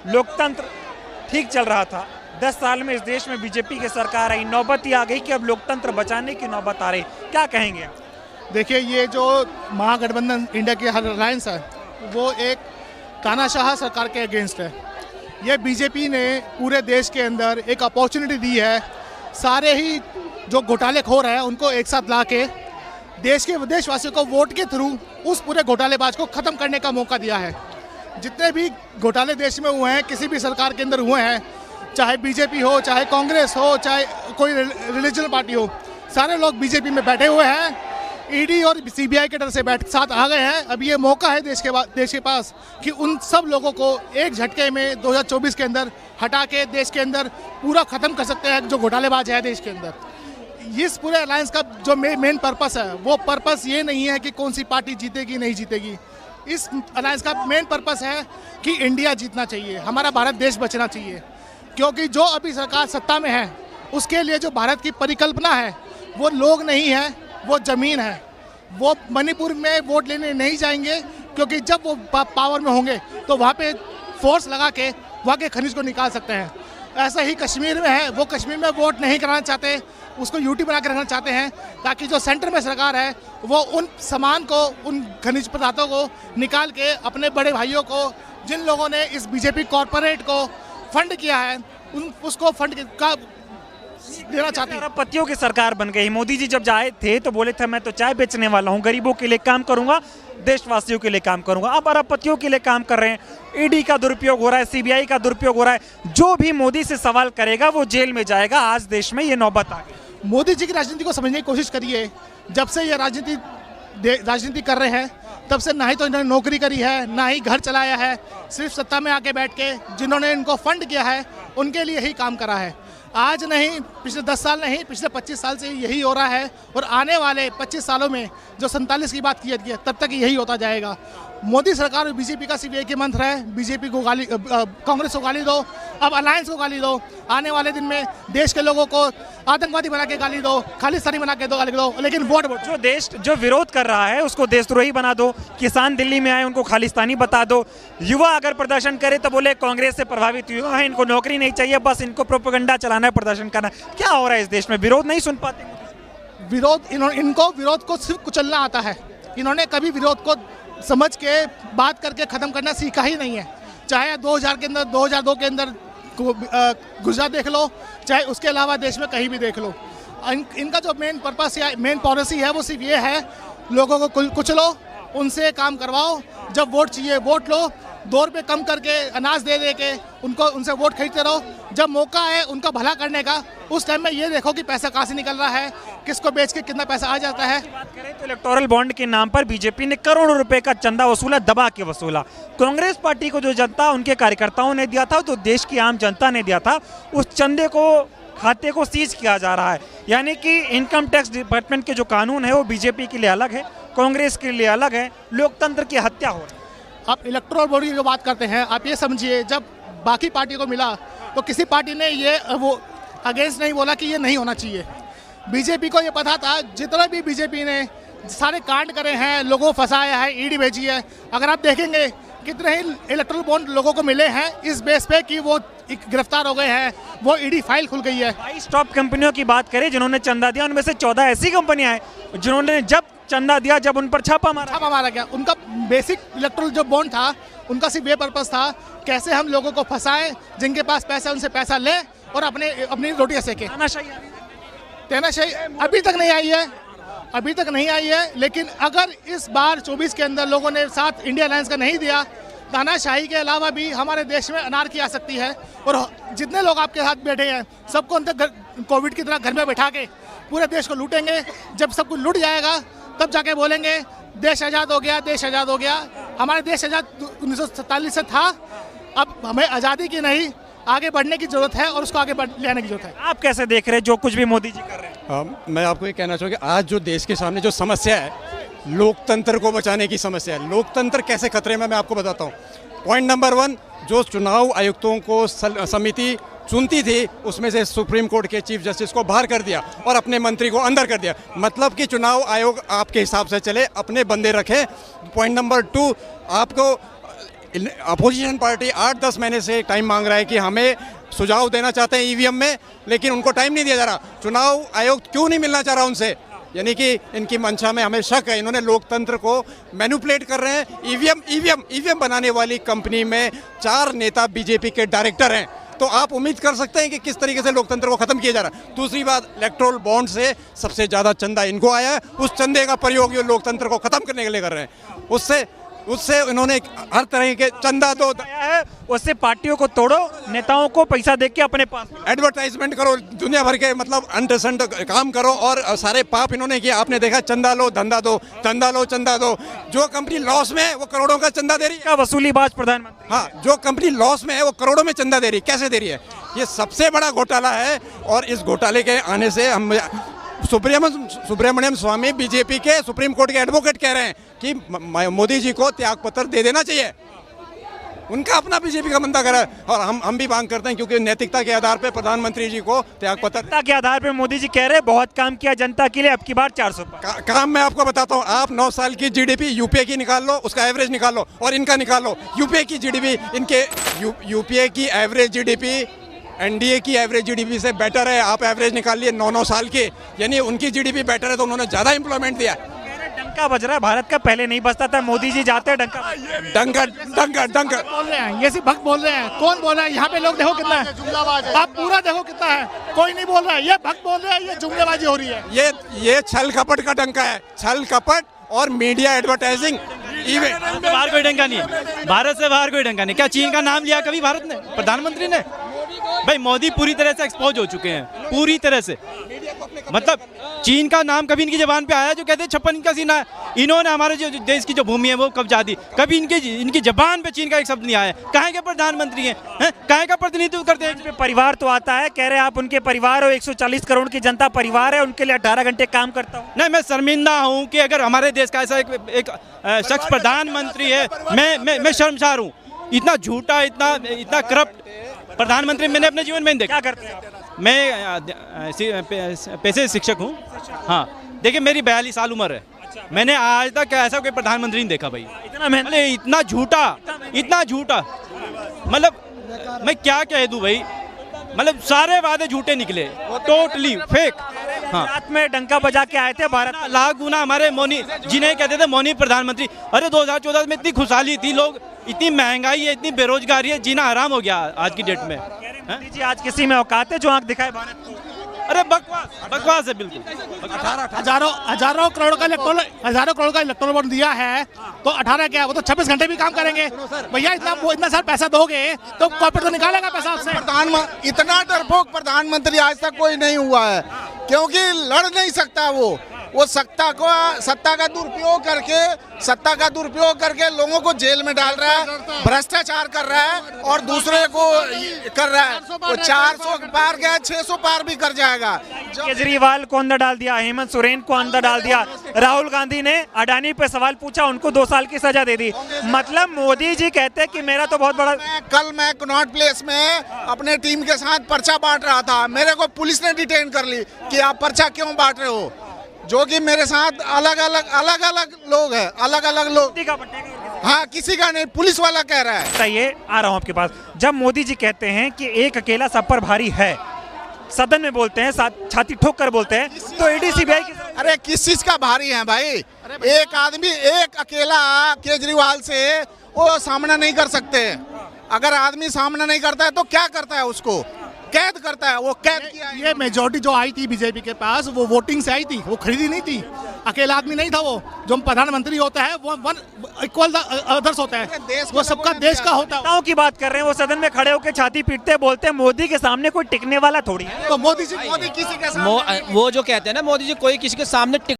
लोकतंत्र ठीक चल रहा था। 10 साल में इस देश में बीजेपी की सरकार आई, नौबत ही आ गई कि अब लोकतंत्र बचाने की नौबत आ रही। क्या कहेंगे आप? देखिए, ये जो महागठबंधन इंडिया की अलायंस है वो एक तानाशाह सरकार के अगेंस्ट है। ये बीजेपी ने पूरे देश के अंदर एक अपॉर्चुनिटी दी है, सारे ही जो घोटालेखोर हैं उनको एक साथ ला के देशवासियों को वोट के थ्रू उस पूरे घोटालेबाज को ख़त्म करने का मौका दिया है। जितने भी घोटाले देश में हुए हैं, किसी भी सरकार के अंदर हुए हैं, चाहे बीजेपी हो, चाहे कांग्रेस हो, चाहे कोई रिलीजनल पार्टी हो, सारे लोग बीजेपी में बैठे हुए हैं। ईडी और सीबीआई के डर से साथ आ गए हैं। अब ये मौका है देश के पास कि उन सब लोगों को एक झटके में 2024 के अंदर हटा के देश के अंदर पूरा ख़त्म कर सकते हैं जो घोटालेबाज है देश के अंदर। इस पूरे अलायंस का जो मेन पर्पस है वो पर्पस ये नहीं है कि कौन सी पार्टी जीतेगी नहीं जीतेगी। इस अलायंस का मेन पर्पस है कि इंडिया जीतना चाहिए, हमारा भारत देश बचना चाहिए। क्योंकि जो अभी सरकार सत्ता में है उसके लिए जो भारत की परिकल्पना है वो लोग नहीं है, वो ज़मीन है। वो मणिपुर में वोट लेने नहीं जाएंगे क्योंकि जब वो पावर में होंगे तो वहाँ पे फोर्स लगा के वहाँ के खनिज को निकाल सकते हैं। ऐसा ही कश्मीर में है, वो कश्मीर में वोट नहीं कराना चाहते, उसको यूटी बना के रखना चाहते हैं ताकि जो सेंटर में सरकार है वो उन सामान को, उन खनिज पदार्थों को निकाल के अपने बड़े भाइयों को, जिन लोगों ने इस बीजेपी कॉरपोरेट को फंड किया है, उसको फंड का देना चाहते हैं। अरबपतियों की सरकार बन गई। मोदी जी जब आए थे तो बोले थे मैं तो चाय बेचने वाला हूँ, गरीबों के लिए काम करूंगा, देशवासियों के लिए काम करूंगा। अब अरबपतियों के लिए काम कर रहे हैं। ईडी का दुरुपयोग हो रहा है, सीबीआई का दुरुपयोग हो रहा है। जो भी मोदी से सवाल करेगा वो जेल में जाएगा। आज देश में ये नौबत आ गई। मोदी जी की राजनीति को समझने की कोशिश करिए। जब से ये राजनीति कर रहे हैं तब से ना ही तो इन्होंने नौकरी करी है, ना ही घर चलाया है। सिर्फ सत्ता में आके बैठ के जिन्होंने इनको फंड किया है उनके लिए ही काम करा है। आज नहीं, पिछले 10 साल नहीं, पिछले 25 साल से यही हो रहा है और आने वाले 25 सालों में जो 47 की बात की जाती है तब तक यही होता जाएगा। मोदी सरकार और बीजेपी का सिर्फ एक ही मंत्र है, बीजेपी को गाली, कांग्रेस को गाली दो, अब अलायंस को गाली दो। आने वाले दिन में देश के लोगों को आतंकवादी बना के गाली दो, खालिस्तानी बना के गाली दो, लेकिन वोट जो विरोध कर रहा है उसको देशद्रोही बना दो। किसान दिल्ली में आए उनको खालिस्तानी बता दो। युवा अगर प्रदर्शन करे तो बोले कांग्रेस से प्रभावित युवा है, इनको नौकरी नहीं चाहिए, बस इनको प्रोपेगेंडा चलाना है, प्रदर्शन करना। क्या हो रहा है इस देश में? विरोध नहीं सुन पाते। इनको विरोध को सिर्फ कुचलना आता है। इन्होंने कभी विरोध को समझ के बात करके ख़त्म करना सीखा ही नहीं है। चाहे 2000 के अंदर, 2002 के अंदर गुजरात देख लो, चाहे उसके अलावा देश में कहीं भी देख लो। इनका जो मेन पर्पस या मेन पॉलिसी है वो सिर्फ ये है, लोगों को कुचलो, उनसे काम करवाओ, जब वोट चाहिए वोट लो, 2 रुपये कम करके अनाज दे के उनसे वोट खरीदते रहो। जब मौका है उनका भला करने का, उस टाइम में ये देखो कि पैसा कहाँ से निकल रहा है, किसको बेच के कितना पैसा आ जाता है। बात करें तो इलेक्टोरल बॉन्ड के नाम पर बीजेपी ने करोड़ों रुपए का चंदा वसूला, दबा के वसूला। कांग्रेस पार्टी को जो जनता उनके कार्यकर्ताओं ने दिया था, तो देश की आम जनता ने दिया था, उस चंदे को, खाते को सीज किया जा रहा है। यानी कि इनकम टैक्स डिपार्टमेंट के जो कानून है वो बीजेपी के लिए अलग है, कांग्रेस के लिए अलग है। लोकतंत्र की हत्या हो रही है। आप इलेक्टोरल बॉडी की जो बात करते हैं, आप ये समझिए जब बाकी पार्टी को मिला तो किसी पार्टी ने ये वो अगेंस्ट नहीं बोला कि ये नहीं होना चाहिए। बीजेपी को ये पता था, जितना भी बीजेपी ने सारे कांड करे हैं, लोगों को फंसाया है, ईडी भेजी है। अगर आप देखेंगे कितने ही इलेक्टोरल बॉन्ड लोगों को मिले हैं इस बेस पे कि वो गिरफ्तार हो गए हैं, वो ईडी फाइल खुल गई है। 22 टॉप कंपनियों की बात करें जिन्होंने चंदा दिया, उनमें से 14 ऐसी कंपनियां हैं जिन्होंने जब चंदा दिया, जब उन पर छापा मारा गया। उनका बेसिक इलेक्टोरल जो बॉन्ड था उनका सिर्फ ये पर्पस था, कैसे हम लोगों को फंसाएं, जिनके पास पैसा उनसे पैसा ले और अपनी रोटियां सेके। तानाशाही अभी तक नहीं आई है, लेकिन अगर इस बार 24 के अंदर लोगों ने साथ इंडिया अलायंस का नहीं दिया, तानाशाही के अलावा भी हमारे देश में अनारकी आ सकती है। और जितने लोग आपके साथ बैठे हैं सबको अंदर कोविड की तरह घर में बैठा के पूरे देश को लूटेंगे। जब सब कुछ लूट जाएगा तब जाके बोलेंगे देश आज़ाद हो गया, देश आज़ाद हो गया। हमारा देश आज़ाद 1947 से था। अब हमें आज़ादी की नहीं, आगे बढ़ने की जरूरत है और उसको आगे ले आने की जरूरत है। आप कैसे देख रहे हैं जो कुछ भी मोदी जी कर रहे हैं? मैं आपको ये कहना चाहूँगा कि आज जो देश के सामने जो समस्या है, लोकतंत्र को बचाने की समस्या है। लोकतंत्र कैसे खतरे में, मैं आपको बताता हूँ। पॉइंट नंबर 1, जो चुनाव आयुक्तों को समिति चुनती थी उसमें से सुप्रीम कोर्ट के चीफ जस्टिस को बाहर कर दिया और अपने मंत्री को अंदर कर दिया। मतलब कि चुनाव आयोग आपके हिसाब से चले, अपने बंदे रखे। पॉइंट नंबर 2, आपको अपोजिशन पार्टी 8-10 महीने से टाइम मांग रहा है कि हमें सुझाव देना चाहते हैं ईवीएम में, लेकिन उनको टाइम नहीं दिया जा रहा। चुनाव आयोग क्यों नहीं मिलना चाह रहा उनसे, यानी कि इनकी मंशा में हमें शक है। इन्होंने लोकतंत्र को मैनिपुलेट कर रहे हैं। ईवीएम बनाने वाली कंपनी में 4 नेता बीजेपी के डायरेक्टर हैं, तो आप उम्मीद कर सकते हैं कि किस तरीके से लोकतंत्र को खत्म किया जा रहा है। दूसरी बात, इलेक्टोरल बॉन्ड से सबसे ज्यादा चंदा इनको आया है, उस चंदे का प्रयोग ये लोकतंत्र को खत्म करने के लिए कर रहे हैं। उससे इन्होंने हर तरह के चंदा दो है, उससे पार्टियों को तोड़ो, नेताओं को पैसा दे के अपने पास एडवर्टाइजमेंट करो, दुनिया भर के मतलब अनटेसेंट काम करो, और सारे पाप इन्होंने किया। आपने देखा, चंदा लो धंधा दो, धंधा लो चंदा दो। जो कंपनी लॉस में है वो करोड़ों का चंदा दे रही है। का वसूलीबाज प्रधानमंत्री, हाँ, जो कंपनी लॉस में है वो करोड़ों में चंदा दे रही है। कैसे दे रही है? ये सबसे बड़ा घोटाला है, और इस घोटाले के आने से हम सुब्रमण्यम स्वामी बीजेपी के सुप्रीम कोर्ट के एडवोकेट कह रहे हैं कि मोदी जी को त्यागपत्र दे देना चाहिए। उनका अपना बीजेपी का बंदा करा है, और हम भी मांग करते हैं, क्योंकि नैतिकता के आधार पर प्रधानमंत्री जी को त्यागपत्र के आधार पर मोदी जी कह रहे हैं बहुत काम किया जनता के लिए, अब की बार 400 काम मैं आपको बताता हूँ। आप 9 साल की जीडीपी यूपीए की निकाल लो, उसका एवरेज निकाल लो, और इनका निकाल लो। यूपीए की जीडीपी, इनके यूपीए की एवरेज जीडीपी एनडीए की एवरेज जीडीपी से बेटर है। आप एवरेज निकाल लिए 9 साल के, यानी उनकी जीडीपी बेटर है, तो उन्होंने ज्यादा एम्प्लॉयमेंट दिया। डंका बज रहा है भारत का, पहले नहीं बजता था, मोदी जी जाते हैं डंका बोल रहे हैं, ये सिर्फ भक्त बोल रहे हैं। कौन बोल रहा है यहाँ पे? लोग देखो कितना है, आप पूरा देखो कितना है, कोई नहीं बोल रहा है। ये भक्त बोल रहे हैं, ये जुमलेबाजी हो रही है। ये छल कपट का डंका है, छल कपट और मीडिया एडवर्टाइजिंग। बाहर कोई डंका नहीं है, भारत से बाहर कोई डंका नहीं। क्या चीन का नाम लिया कभी भारत ने, प्रधानमंत्री ने? भाई मोदी पूरी तरह से एक्सपोज हो चुके हैं, पूरी तरह से। मतलब चीन का नाम कभी इनकी जबान पे आया? जो कहते हैं 56 का सीना है, इन्होंने हमारे जो देश की जो भूमि है वो कब्जा दी, कभी इनकी जबान पे चीन का एक शब्द नहीं आया। काहे के प्रधानमंत्री हैं, काहे का प्रतिनिधित्व करते हैं? परिवार तो आता है, कह रहे हैं आप उनके परिवार हो, 140 करोड़ की जनता परिवार है, उनके लिए 18 घंटे काम करता हूँ। नहीं, मैं शर्मिंदा हूँ कि अगर हमारे देश का ऐसा एक शख्स प्रधानमंत्री है, मैं शर्मसार हूँ। इतना झूठा, इतना करप्ट प्रधानमंत्री मैंने अपने जीवन में नहीं देखा। क्या करते हैं? मैं पेशे शिक्षक हूँ। हाँ, देखिए मेरी 42 साल उम्र है, मैंने आज तक ऐसा कोई प्रधानमंत्री नहीं देखा भाई। इतना झूठा, मतलब मैं क्या कह दूँ भाई, मतलब सारे वादे झूठे निकले, टोटली फेक। हाँ, रात में डंका बजा के आए थे भारत। लाख गुना हमारे मोनी, जिन्हें कहते थे मोनी प्रधानमंत्री। अरे 2014 में इतनी खुशहाली थी, लोग, इतनी महंगाई है, इतनी बेरोजगारी है, जीना हराम हो गया आज की डेट में। मोदी जी आज किसी में औकात है जो आंख दिखाए भारत को? अरे बकवास है बिल्कुल। 18 हजारों करोड़ का इलेक्टोरल बॉन्ड दिया है, तो 18 क्या, वो तो 26 घंटे भी काम करेंगे भैया। इतना सारा पैसा दोगे तो कॉर्पोरेट तो निकालेगा पैसा आपसे। इतना डरपोक प्रधानमंत्री आज तक कोई नहीं हुआ है, क्योंकि लड़ नहीं सकता वो सत्ता का दुरुपयोग करके लोगों को जेल में डाल रहा है, भ्रष्टाचार कर रहा है, और दूसरे को कर रहा है। वो 400 पार गया, 600 पार भी कर जाएगा। केजरीवाल को अंदर डाल दिया, हेमंत सोरेन को अंदर डाल दिया, राहुल गांधी ने अडानी पे सवाल पूछा, उनको 2 साल की सजा दे दी। मतलब मोदी जी कहते हैं कि मेरा तो बहुत बड़ा। कल मैं कनॉट प्लेस में अपने टीम के साथ पर्चा बांट रहा था, मेरे को पुलिस ने डिटेन कर ली कि आप पर्चा क्यों बांट रहे हो, जो कि मेरे साथ अलग अलग लोग हैं, अलग अलग लोग। हाँ, किसी का नहीं, पुलिस वाला कह रहा है। बताइए, आ रहा हूँ आपके पास। जब मोदी जी कहते हैं कि एक अकेला सब पर भारी है, सदन में बोलते हैं, छाती ठोक कर बोलते हैं, तो ईडी सीबीआई की। अरे किस चीज का भारी है भाई? एक आदमी, एक अकेला केजरीवाल से वो सामना नहीं कर सकते। अगर आदमी सामना नहीं करता है तो क्या करता है? उसको कैद करता है। वो कैद किया। ये मेजोरिटी जो आई थी बीजेपी के पास, वो वोटिंग से आई थी, वो खरीदी नहीं थी। अकेला आदमी नहीं था वो। जो प्रधानमंत्री होता है वो वन इक्वल अदर्स होता है, वो सबका देश का होता है। नेताओं की बात कर रहे हैं, वो सदन में खड़े होकर छाती पीटते बोलते हैं मोदी के सामने कोई टिकने वाला थोड़ी है। तो मोदी किसी के वो जो कहते हैं ना, मोदी जी कोई किसी के सामने